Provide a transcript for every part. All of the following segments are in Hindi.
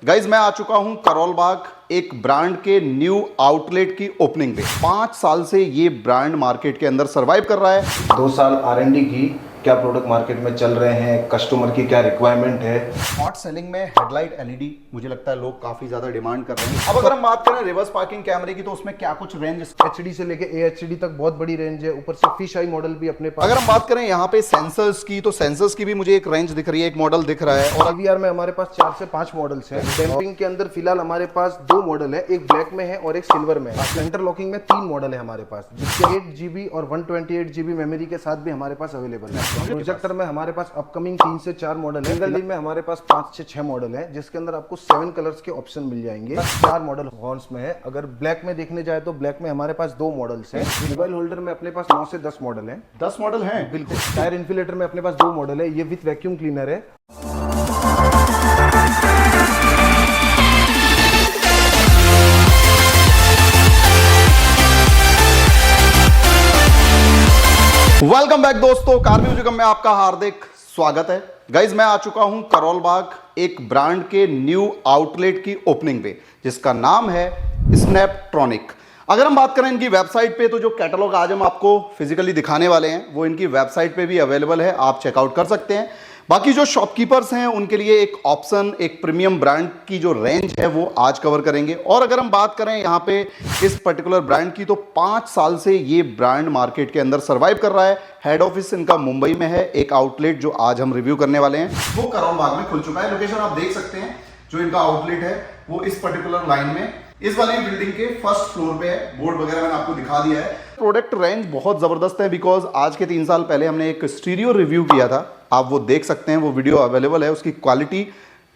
गाइज मैं आ चुका हूं करोल बाग एक ब्रांड के न्यू आउटलेट की ओपनिंग पे। 5 साल से ये ब्रांड मार्केट के अंदर सरवाइव कर रहा है। 2 साल R&D की, क्या प्रोडक्ट मार्केट में चल रहे हैं, कस्टमर की क्या रिक्वायरमेंट है। हॉट सेलिंग में हेडलाइट एलईडी मुझे लगता है लोग काफी ज्यादा डिमांड कर रहे हैं। अब अगर हम बात करें रिवर्स पार्किंग कैमरे की तो उसमें क्या कुछ रेंज HD से लेके AHD तक बहुत बड़ी रेंज है। ऊपर से फिश आई मॉडल भी अपने पास। अगर हम बात करें यहाँ पे सेंसर्स की तो सेंसर्स की भी मुझे एक रेंज दिख रही है, एक मॉडल दिख रहा है। और DVR में हमारे पास 4 से 5 मॉडल्स हैं। डैम्पिंग के अंदर फिलहाल हमारे पास 2 मॉडल है, एक ब्लैक में है और एक सिल्वर में है। सेंटर लॉकिंग में 3 मॉडल है हमारे पास, जिसके 8GB और 128GB मेमोरी के साथ भी हमारे पास अवेलेबल है। प्रोजेक्टर में हमारे पास अपकमिंग 3 से 4 मॉडल है। सिंगल में हमारे पास 5 से 6 मॉडल है, जिसके अंदर आपको 7 कलर्स के ऑप्शन मिल जाएंगे। 4 मॉडल हॉर्न्स में है। अगर ब्लैक में देखने जाए तो ब्लैक में हमारे पास 2 मॉडल्स हैं। मोबाइल होल्डर में अपने पास 9 से 10 मॉडल हैं। 10 मॉडल हैं बिल्कुल। टायर इन्फिलेटर में अपने पास 2 मॉडल है। ये विथ वैक्यूम क्लीनर है। वेलकम बैक दोस्तों, कार म्यूजिकम में आपका हार्दिक स्वागत है। गाइज मैं आ चुका हूं करोल बाग एक ब्रांड के न्यू आउटलेट की ओपनिंग पे, जिसका नाम है स्नैपट्रॉनिक। अगर हम बात करें इनकी वेबसाइट पे तो जो कैटलॉग आज हम आपको फिजिकली दिखाने वाले हैं वो इनकी वेबसाइट पे भी अवेलेबल है, आप चेकआउट कर सकते हैं। बाकी जो शॉपकीपर्स हैं उनके लिए एक ऑप्शन, एक प्रीमियम ब्रांड की जो रेंज है वो आज कवर करेंगे। और अगर हम बात करें यहाँ पे इस पर्टिकुलर ब्रांड की तो 5 साल से ये ब्रांड मार्केट के अंदर सरवाइव कर रहा है। हेड ऑफिस इनका मुंबई में है। एक आउटलेट जो आज हम रिव्यू करने वाले हैं वो करोल बाग में खुल चुका है। लोकेशन आप देख सकते हैं, जो इनका आउटलेट है वो इस पर्टिकुलर लाइन में इस वाली बिल्डिंग के फर्स्ट फ्लोर पे है। बोर्ड वगैरह मैंने आपको दिखा दिया है। प्रोडक्ट रेंज बहुत जबरदस्त है, बिकॉज आज के 3 साल पहले हमने एक स्टीरियो रिव्यू किया था, आप वो देख सकते हैं, वो वीडियो अवेलेबल है। उसकी क्वालिटी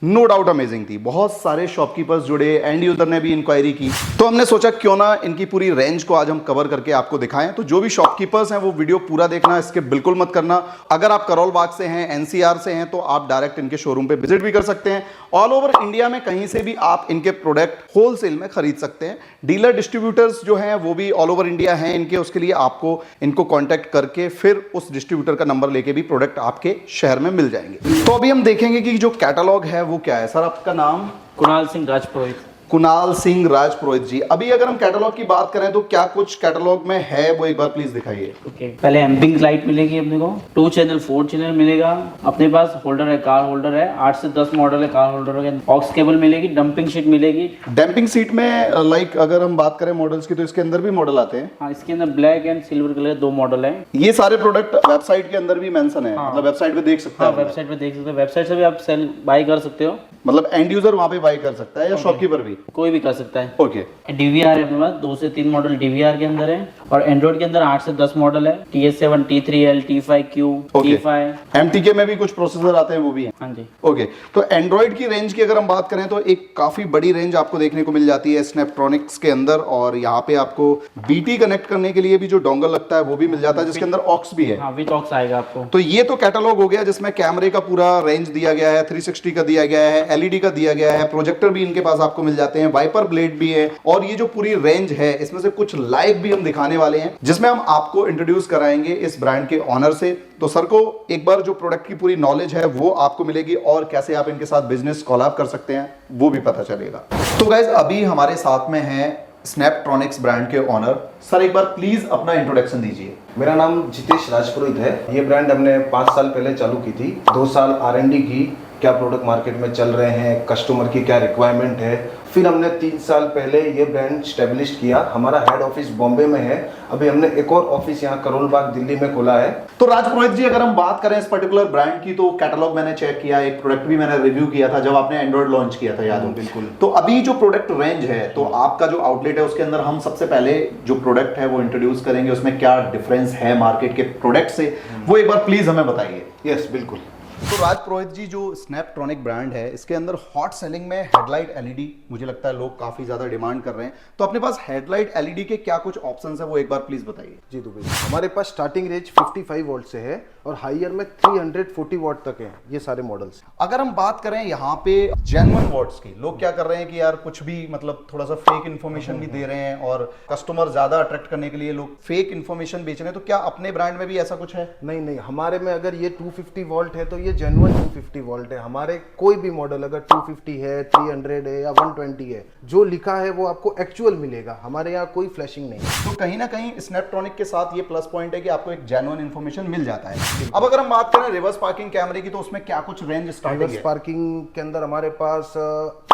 नो डाउट अमेजिंग थी। बहुत सारे शॉपकीपर्स जुड़े, एंड यूजर ने भी इंक्वायरी की, तो हमने सोचा क्यों ना इनकी पूरी रेंज को आज हम कवर करके आपको दिखाएं। तो जो भी शॉपकीपर्स हैं वो वीडियो पूरा देखना, स्किप बिल्कुल मत करना। अगर आप करोल बाग से हैं, NCR से हैं, तो आप डायरेक्ट इनके शोरूम पे विजिट भी कर सकते हैं। ऑल ओवर इंडिया में कहीं से भी आप इनके प्रोडक्ट होलसेल में खरीद सकते हैं। डीलर डिस्ट्रीब्यूटर्स जो हैं वो भी ऑल ओवर इंडिया हैं इनके, उसके लिए आपको इनको कॉन्टैक्ट करके फिर उस डिस्ट्रीब्यूटर का नंबर लेके भी प्रोडक्ट आपके शहर में मिल जाएंगे। तो अभी हम देखेंगे कि जो कैटलॉग है वो क्या है। सर आपका नाम? कुणाल सिंह राजपुरोहित। कुणाल सिंह राजपुरोहित जी, अभी अगर हम कैटलॉग की बात करें तो क्या कुछ कैटलॉग में है वो एक बार प्लीज दिखाइए। ओके, पहले एम्पिंग लाइट मिलेगी अपने को, 2 चैनल 4 चैनल मिलेगा। अपने पास होल्डर है, कार होल्डर है, 8 से 10 मॉडल है कार होल्डर के। ऑक्स केबल मिलेगी, डंपिंग शीट मिलेगी। डंपिंग सीट में लाइक अगर हम बात करें मॉडल्स की तो इसके अंदर भी मॉडल आते हैं। हाँ, इसके अंदर black and silver colour 2 model है। ये सारे प्रोडक्ट वेबसाइट के अंदर भी मेंशन है। मतलब वेबसाइट पे देख सकते हाँ, हैं। वेबसाइट पे देख सकते हो। वेबसाइट से भी आप सेल बाई कर सकते हो। मतलब एंड यूजर वहां पे बाय कर सकता है या शॉपकीपर भी? कोई भी कर सकता है। ओके। DVR है अपने पास, 2 से 3 मॉडल DVR के अंदर है। और एंड्रॉइड के अंदर 8 से 10 मॉडल है। TS7, T3L, T5Q, T5। MTK में भी कुछ प्रोसेसर आते हैं, वो भी है। हाँ जी। ओके, तो एंड्रॉइड की रेंज की अगर हम बात करें तो एक काफी बड़ी रेंज आपको देखने को मिल जाती है स्नैपट्रॉनिक्स के अंदर। और यहाँ पे आपको BT कनेक्ट करने के लिए भी जो डोंगल लगता है वो भी मिल जाता है, जिसके अंदर ऑक्स भी है। हाँ, विद ऑक्स आएगा आपको। तो ये तो कैटलॉग हो गया जिसमें कैमरे का पूरा रेंज दिया गया है, 360 का दिया गया है, LED का दिया गया है, प्रोजेक्टर भी इनके पास आपको मिल जाते हैं, वाइपर ब्लेड भी है। और ये जो पूरी रेंज है इसमें से कुछ लाइव भी हम दिखाने वाले हैं, जिसमें हम आपको इंट्रोड्यूस कराएंगे इस ब्रांड के ऑनर से। तो सर को एक बार जो प्रोडक्ट की पूरी नॉलेज है वो आपको मिलेगी और कैसे आप इनके साथ बिजनेस कोलैब कर सकते हैं वो भी पता चलेगा। तो गाइज अभी हमारे साथ में है स्नैपट्रॉनिक्स ब्रांड के ऑनर। सर एक बार प्लीज अपना इंट्रोडक्शन दीजिए। मेरा नाम जितेश राजपुरोहित है। ये ब्रांड हमने 5 साल पहले चालू की थी। 2 साल R&D की, क्या प्रोडक्ट मार्केट में चल रहे हैं, कस्टमर की क्या रिक्वायरमेंट है। फिर हमने 3 साल पहले ये ब्रांड स्टेब्लिश किया। हमारा हेड ऑफिस बॉम्बे में है। अभी हमने एक और ऑफिस यहाँ करोल बाग दिल्ली में खोला है। तो राजपुरोहित जी अगर हम बात करें इस पर्टिकुलर ब्रांड की तो कैटलॉग मैंने चेक किया, एक प्रोडक्ट भी मैंने रिव्यू किया था जब आपने एंड्रॉइड लॉन्च किया था, याद हो? बिल्कुल। तो अभी जो प्रोडक्ट रेंज है, तो आपका जो आउटलेट है उसके अंदर हम सबसे पहले जो प्रोडक्ट है वो इंट्रोड्यूस करेंगे, उसमें क्या डिफरेंस है मार्केट के प्रोडक्ट से वो एक बार प्लीज हमें बताइए। यस, बिल्कुल। तो राजपुरोहित जी, जो स्नैपट्रॉनिक ब्रांड है इसके अंदर हॉट सेलिंग में हेडलाइट एलईडी मुझे लगता है लोग काफी ज्यादा डिमांड कर रहे हैं, तो अपने पास हेडलाइट एलईडी के क्या कुछ ऑप्शंस है वो एक बार प्लीज बताइए। जी तो भैया, हमारे पास स्टार्टिंग रेंज 55 वोल्ट से है और हायर में 340 वॉट तक है ये सारे मॉडल्स। अगर हम बात करें यहाँ पे जेन्युइन वॉट्स की, लोग क्या कर रहे हैं कि यार कुछ भी मतलब थोड़ा सा फेक इन्फॉर्मेशन भी दे रहे हैं और कस्टमर ज्यादा अट्रैक्ट करने के लिए लोग फेक इन्फॉर्मेशन बेच रहे हैं, तो क्या अपने ब्रांड में भी ऐसा कुछ है? नहीं, हमारे में अगर ये 250 वोल्ट है तो ये ये जेन्युइन 250 वोल्ट है। हमारे कोई भी मॉडल अगर 250 है, 300 है या 120 है, जो लिखा है वो आपको एक्चुअल मिलेगा। हमारे यहाँ कोई फ्लैशिंग नहीं है। तो कहीं ना कहीं स्नैपट्रॉनिक के साथ ये प्लस पॉइंट है कि आपको एक जेन्युइन इन्फॉर्मेशन मिल जाता है। अब अगर हम बात करें रिवर्स पार्किंग कैमरे की, तो उसमें क्या कुछ रेंज स्टार्टिंग रिवर्स है? पार्किंग के अंदर हमारे पास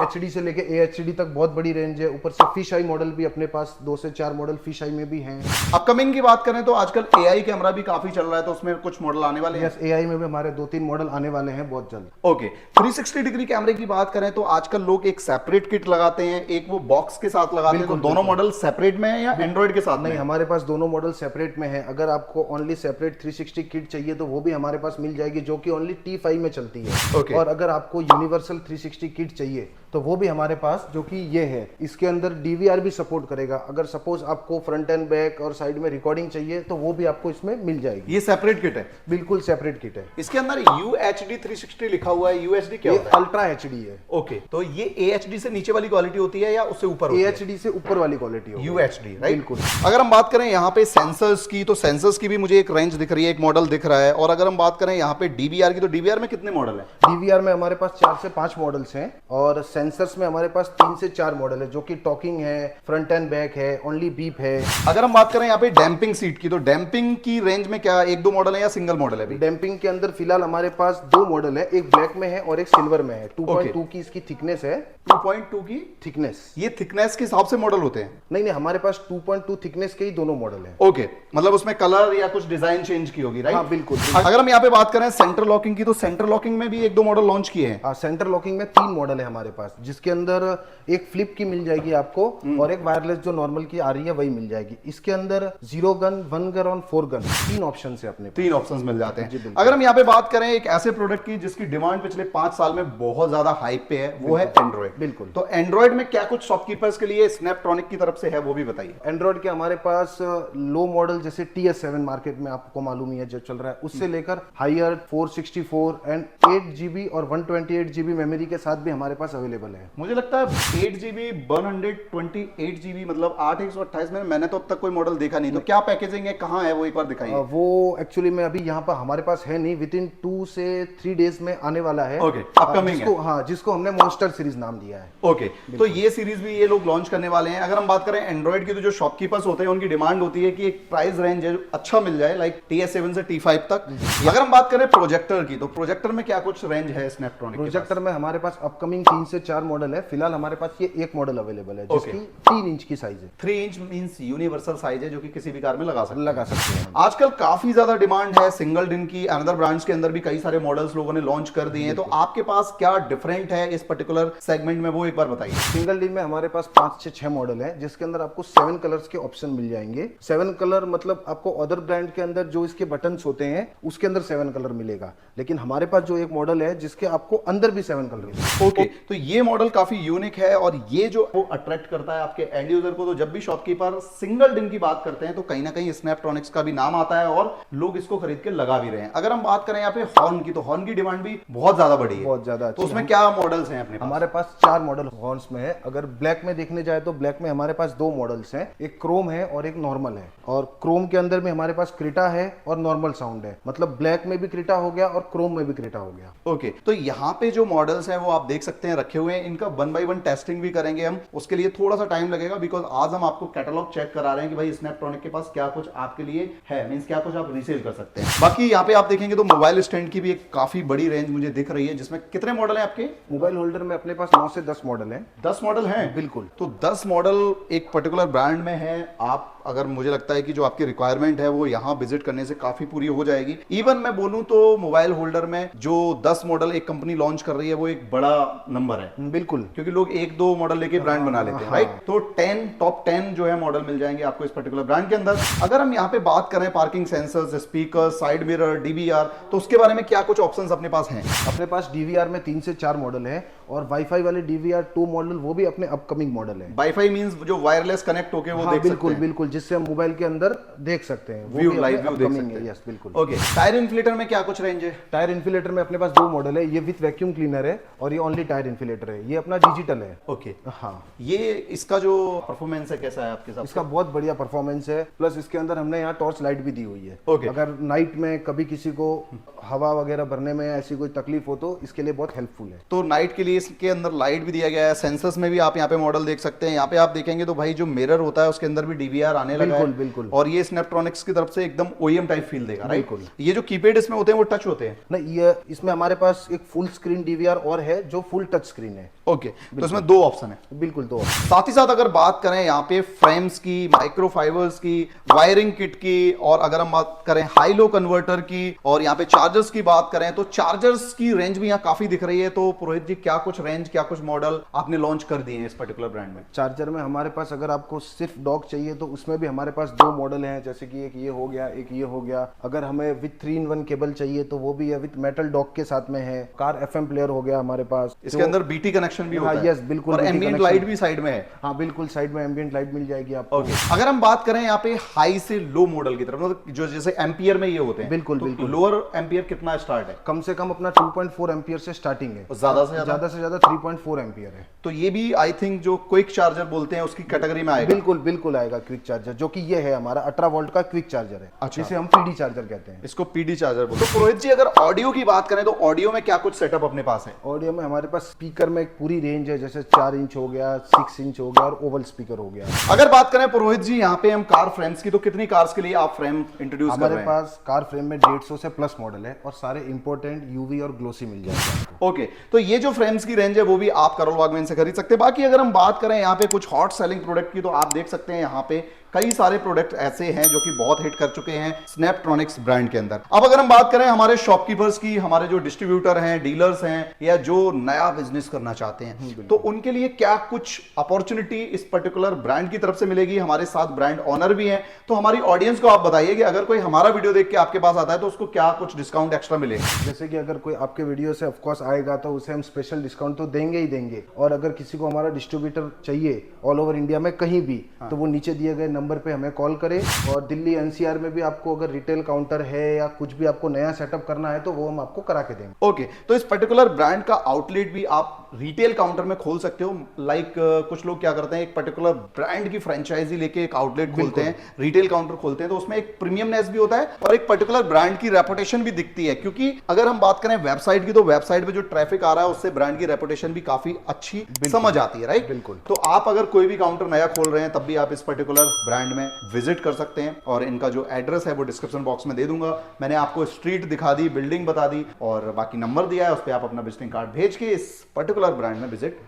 HD से लेके AHD तक बहुत बड़ी रेंज है। ऊपर से फिश आई मॉडल भी अपने पास 2 से 4 मॉडल फिश आई में भी हैं। अपकमिंग की बात करें तो आजकल AI कैमरा भी काफी चल रहा है, तो उसमें कुछ मॉडल आने वाले हैं। यस, AI में भी हमारे 2-3 मॉडल आने वाले हैं बहुत जल्द। ओके, 360 डिग्री कैमरे की बात करें तो आजकल लोग एक सेपरेट किट लगाते हैं, एक वो बॉक्स के साथ लगाते हैं, तो दोनों मॉडल सेपरेट में है या एंड्रॉइड के साथ में? नहीं, हमारे पास दोनों मॉडल सेपरेट में है। अगर आपको ओनली सेपरेट 360 किट चाहिए तो वो भी हमारे पास मिल जाएगी, जो कि ओनली T5 में चलती है। Okay. और अगर आपको यूनिवर्सल 360 किट चाहिए तो वो भी हमारे पास, जो कि ये है, इसके अंदर DVR भी सपोर्ट करेगा। अगर सपोज आपको फ्रंट एंड बैक और साइड में रिकॉर्डिंग चाहिए तो वो भी आपको इसमें मिल जाएगी। ये सेपरेट किट है? बिल्कुल सेपरेट किट है। इसके अंदर UHD 360 लिखा हुआ है। UHD क्या ये होता है? अल्ट्रा HD है। ओके, तो ये AHD से नीचे वाली क्वालिटी होती है या उससे ऊपर होती है? AHD से ऊपर वाली क्वालिटी होगी। UHD, right? बिल्कुल। अगर हम बात करें यहाँ पे सेंसर्स की, तो सेंसर्स की भी मुझे एक रेंज दिख रही है, एक मॉडल दिख रहा है। और अगर हम बात करें यहाँ पे DVR की, तो DVR में कितने मॉडल है? DVR में हमारे पास 4 से 5 मॉडल्स हैं और सेंसर्स में हमारे पास 3 से 4 मॉडल है, जो कि टॉकिंग है, फ्रंट एंड बैक है, ओनली बीप है। अगर हम बात करें यहाँ पे डैम्पिंग सीट की, तो डैम्पिंग की रेंज में क्या 1-2 मॉडल है या सिंगल मॉडल है अभी? डैम्पिंग के अंदर फिलहाल हमारे पास 2 मॉडल है, एक ब्लैक में है और एक सिल्वर में है। 2.2 की इसकी थिकनेस है। 2.2 की थिकनेस, ये थिकनेस के हिसाब से मॉडल होते हैं? नहीं, हमारे पास 2.2 थिकनेस के ही दोनों मॉडल है। ओके, मतलब उसमें कलर या कुछ डिजाइन चेंज की होगी, राइट? हाँ, बिल्कुल। अगर हम यहाँ पे बात करें सेंटर लॉकिंग की, तो सेंटर लॉकिंग में भी 1-2 मॉडल लॉन्च किए हैं। सेंटर लॉकिंग में 3 मॉडल है हमारे पास, जिसके अंदर एक फ्लिप की मिल जाएगी आपको और एक वायरलेस जो नॉर्मल की आ रही है वही मिल जाएगी। इसके अंदर 0 गन, 1 गन और 4 गन, 3 ऑप्शन है अपने पास। 3 ऑप्शंस मिल जाते हैं। अगर हम यहाँ पे बात करें एक ऐसे प्रोडक्ट की जिसकी डिमांड पिछले 5 साल में बहुत ज्यादा हाइप पे है, वो है एंड्रॉइड। बिल्कुल। तो एंड्रॉइड में क्या कुछ शॉपकीपर्स के लिए स्नैपट्रॉनिक की तरफ से है, वो भी बताइए। एंड्रॉइड के हमारे पास लो मॉडल जैसे TS7 मार्केट में आपको मालूम ही है जो चल रहा है, उससे लेकर हायर 464 एंड 8GB और 128GB मेमोरी के साथ भी हमारे पास अवेलेबल है। मुझे लगता है 8GB 128GB मतलब 8/128 में मैंने तो अब तक कोई मॉडल देखा नहीं। तो क्या पैकेजिंग है, कहाँ है, वो एक बार दिखाइए। वो एक्चुअली में अभी यहाँ पर हमारे पास है नहीं, विद इन 2 से 3 डेज में आने वाला है। ओके, अपकमिंग है। हाँ, जिसको हमने मॉन्स्टर सीरीज नाम दिया है। ओके, तो ये सीरीज भी ये लोग लॉन्च करने वाले हैं। अगर हम बात करें एंड्रॉइड की, तो जो शॉपकीपर्स होते हैं उनकी डिमांड होती है कि एक प्राइस रेंज अच्छा मिल जाए, लाइक TS7 से T5 तक। अगर हम बात करें प्रोजेक्टर की, तो प्रोजेक्टर में क्या कुछ रेंज है स्नैपट्रॉनिक? प्रोजेक्टर में हमारे पास अपकमिंग 3 से 4 मॉडल है। फिलहाल हमारे पास ये एक मॉडल अवेलेबल है जिसकी 3 इंच की साइज है। 3 इंच मींस यूनिवर्सल साइज है, जो कि किसी भी कार में लगा सकते हैं। आजकल काफी ज्यादा डिमांड है सिंगल डिन की। अनदर ब्रांड्स के अंदर भी कई सारे मॉडल्स लोगों ने लॉन्च कर दिए हैं। तो आपके पास क्या डिफरेंट है इस पर्टिकुलर सेगमेंट में, वो एक बार बताइए। सिंगल डिन में हमारे पास 5 से 6 मॉडल है, जिसके अंदर आपको 7 कलर्स के ऑप्शन मिल जाएंगे। 7 कलर मतलब आपको अदर ब्रांड के अंदर जो इसके बटन्स होते हैं उसके अंदर 7 कलर मिलेगा, लेकिन हमारे पास जो एक मॉडल है जिसके आपको अंदर भी 7 कलर मिलेगा। ओके, तो ये मॉडल काफी यूनिक है और ये जो वो अट्रैक्ट करता है आपके एंड यूजर को। तो जब भी शॉपकीपर सिंगल डिन की बात करते हैं तो कहीं ना कहीं स्नैपट्रॉनिक्स का भी नाम आता है और लोग इसको खरीद के लगा भी रहे हैं। अगर हम बात करें यहाँ पे हॉर्न की, तो हॉर्न की डिमांड भी बहुत ज्यादा बढ़ी है। बहुत ज्यादा। तो उसमें क्या मॉडल्स हैं अपने पास? हमारे पास 4 मॉडल हॉर्न्स में है। अगर ब्लैक में देखने जाए तो ब्लैक में हमारे पास 2 मॉडल्स हैं, एक क्रोम है और एक नॉर्मल है। और क्रोम के अंदर में हमारे पास क्रिटा है और नॉर्मल साउंड है, मतलब ब्लैक में भी क्रिटा हो गया और क्रोम में भी क्रिटा हो गया। ओके, तो यहाँ पे जो मॉडल्स हैं वो आप देख सकते हैं रखे हुए हैं। इनका 1 by 1 टेस्टिंग भी करेंगे हम, उसके लिए थोड़ा सा टाइम लगेगा, बिकॉज आज हम आपको कैटलॉग चेक करा रहे हैं कि भाई स्नैपट्रॉनिक के पास क्या कुछ आपके लिए है, मींस क्या कुछ आप रीसेल कर सकते हैं। बाकी यहाँ पे आप देखेंगे तो मोबाइल स्टैंड की भी एक काफी बड़ी रेंज मुझे दिख रही है, जिसमें कितने मॉडल हैं आपके? मोबाइल होल्डर में अपने पास 9 से 10 मॉडल हैं। 10 मॉडल हैं? बिल्कुल। तो 10 मॉडल एक पर्टिकुलर ब्रांड में है। आप अगर, मुझे लगता है कि जो आपकी रिक्वायरमेंट है वो यहाँ विजिट करने से काफी पूरी हो जाएगी। इवन मैं बोलूं तो मोबाइल होल्डर में जो 10 मॉडल एक कंपनी लॉन्च कर रही है वो एक बड़ा नंबर है। बिल्कुल, क्योंकि लोग 1-2 मॉडल लेके ब्रांड बना लेते हैं, राइट? तो टॉप 10 जो है मॉडल मिल जाएंगे आपको इस पर्टिकुलर ब्रांड के अंदर। अगर हम यहाँ पे बात करें parking sensors, speaker, side mirror, DVR, तो उसके बारे में क्या कुछ ऑप्शंस अपने पास हैं? अपने पास DVR में 3 से 4 मॉडल है और वाईफाई वाले DVR 2 मॉडल वो भी अपने अपकमिंग मॉडल है। वाईफाई मींस जो वायरलेस कनेक्ट होके वो देख बिल्कुल सकते हैं। बिल्कुल, जिससे हम मोबाइल के अंदर देख सकते हैं। वो व्यू भी लाइव अपने व्यू देख upcoming सकते है। हैं। यस बिल्कुल। ओके, टायर इन्फ्लेटर में क्या कुछ रेंज है? टायर इन्फिलेटर में अपने पास दो मॉडल है, ये विथ वैक्यूम क्लीनर है और ये ओनली टायर इन्फिलेटर है। ये अपना डिजिटल है। ओके, हाँ, ये इसका जो परफॉर्मेंस है कैसा है आपके साथ? इसका बहुत बढ़िया परफॉर्मेंस है। प्लस इसके अंदर हमने यहाँ टॉर्च लाइट भी दी हुई है। Okay. अगर नाइट में कभी किसी को हवा वगैरह भरने में ऐसी कोई तकलीफ हो तो इसके लिए बहुत हेल्पफुल है। तो नाइट के लिए इसके अंदर लाइट भी दिया गया है। सेंसर्स में भी आप यहाँ पे मॉडल देख सकते हैं। यहाँ पे आप देखेंगे तो भाई जो मिरर होता है उसके अंदर भी डीवीआर आने लगा है। बिल्कुल, बिल्कुल। और ये स्नैपट्रॉनिक्स की तरफ से एकदम ओईएम टाइप फील देगा, राइट? बिल्कुल। ये जो कीपैड इसमें होते हैं वो टच होते हैं। नहीं, ये इसमें हमारे पास एक फुल स्क्रीन डीवीआर और है जो फुल टच स्क्रीन है। ओके, तो इसमें दो ऑप्शन है। बिल्कुल दो। साथ ही साथ अगर बात करें यहाँ पे फ्रेम्स की, माइक्रोफाइबर्स की, वायरिंग किट की, और अगर हम बात करें हाई लो कन्वर्टर की, और यहाँ पे चार्जर्स की बात करें तो चार्जर्स की रेंज भी यहाँ काफी दिख रही है। तो पुरोहित जी, क्या कुछ रेंज, क्या कुछ मॉडल आपने लॉन्च कर दिए हैं इस पर्टिकुलर ब्रांड में? चार्जर में हमारे पास अगर आपको सिर्फ डॉक चाहिए तो उसमें भी हमारे पास दो मॉडल हैं, जैसे कि एक ये हो गया, एक ये हो गया। अगर हमें विथ 3-in-1 केबल चाहिए तो वो भी है, विथ मेटल डॉक के साथ में है। कार एफएम प्लेयर हो गया हमारे पास। इसके अंदर बीटी कनेक्शन भी होता है। यस बिल्कुल। और BT एम्बिएंट connection। लाइट भी साइड में है। हाँ बिल्कुल, साइड में एम्बिएंट लाइट मिल जाएगी आपको। ओके, अगर हम बात करें यहाँ पे हाई से लो मॉडल की तरफ, मतलब जो जैसे एम्पियर में ये होते हैं, बिल्कुल, तो बिल्कुल। लोअर एम्पियर कितना स्टार्ट है? कम से कम अपना 2.4 एम्पियर से स्टार्टिंग है। और ज्यादा से ज्यादा? ज्यादा से ज्यादा 3.4 एम्पियर है। तो ये भी आई थिंक जो क्विक चार्जर बोलते हैं उसकी कैटेगरी में आएगा। बिल्कुल बिल्कुल आएगा क्विक चार्जर, जो कि ये है हमारा 18 वोल्ट का क्विक चार्जर है। अच्छा। जिसे हम पीडी चार्जर कहते हैं। इसको पीडी चार्जर बोलते हैं। तो पुरोहित जी, अगर ऑडियो की बात करें तो ऑडियो में क्या कुछ सेटअप अपने पास है? ऑडियो में हमारे पास स्पीकर में एक पूरी रेंज है, जैसे 4 इंच हो गया, 6 इंच हो गया और ओवल स्पीकर हो गया। अगर बात करें पुरोहित जी यहाँ पे हम कार फ्रेम्स की, तो कितनी कार्स के लिए आप फ्रेम इंट्रोड्यूस कर हमारे रहे हैं? पास कार फ्रेम में 150 से प्लस मॉडल है और सारे इंपोर्टेंट यूवी और ग्लोसी मिल जाएंगे आपको। ओके, तो ये जो फ्रेम्स की रेंज है वो भी आप करोल बाग में से खरीद सकते हैं। बाकी अगर हम बात करें यहाँ पे कुछ हॉट सेलिंग प्रोडक्ट की, तो आप देख सकते हैं यहाँ पे कई सारे प्रोडक्ट ऐसे हैं जो कि बहुत हिट कर चुके हैं स्नैपट्रॉनिक्स ब्रांड के अंदर। अब अगर हम बात करें हमारे शॉपकीपर्स की, हमारे जो डिस्ट्रीब्यूटर हैं, डीलर्स हैं, या जो नया बिजनेस करना चाहते हैं, तो उनके लिए क्या कुछ अपॉर्चुनिटी इस पर्टिकुलर ब्रांड की तरफ से मिलेगी? हमारे साथ ब्रांड ऑनर भी हैं, तो हमारी ऑडियंस को आप बताइए कि अगर कोई हमारा वीडियो देख के आपके पास आता है तो उसको क्या कुछ डिस्काउंट एक्स्ट्रा मिलेगा? जैसे कि अगर कोई आपके वीडियो से ऑफकोर्स आएगा तो उसे हम स्पेशल डिस्काउंट तो देंगे ही देंगे। और अगर किसी को हमारा डिस्ट्रीब्यूटर चाहिए ऑल ओवर इंडिया में कहीं भी, तो वो नीचे दिए गए नंबर पे हमें कॉल करें। और दिल्ली एनसीआर में भी आपको अगर रिटेल काउंटर है या कुछ भी आपको नया सेटअप करना है तो वो हम आपको करा के देंगे। ओके, तो इस पर्टिकुलर ब्रांड का आउटलेट भी आप रिटेल काउंटर में खोल सकते हो। लाइक कुछ लोग क्या करते हैं, एक पर्टिकुलर ब्रांड की फ्रेंचाइजी लेके एक आउटलेट खोलते हैं, रिटेल काउंटर खोलते हैं, तो उसमें एक प्रीमियमनेस भी होता है और एक पर्टिकुलर ब्रांड की रेपुटेशन भी दिखती है। क्योंकि अगर हम बात करें वेबसाइट की, तो वेबसाइट पे जो ट्रैफिक आ रहा है उससे ब्रांड की रेपुटेशन भी काफी अच्छी समझ आती है, राइट? बिल्कुल। तो आप अगर कोई भी काउंटर नया खोल रहे हैं तब भी आप इस पर्टिकुलर ब्रांड में विजिट कर सकते हैं। और इनका जो एड्रेस है वो डिस्क्रिप्शन बॉक्स में दे दूंगा। मैंने आपको स्ट्रीट दिखा दी, बिल्डिंग बता दी और बाकी नंबर दिया है, उस पर आप अपना विजिटिंग कार्ड भेज के इस पर्टिकुलर ब्रांड में विजिट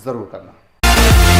जरूर करना।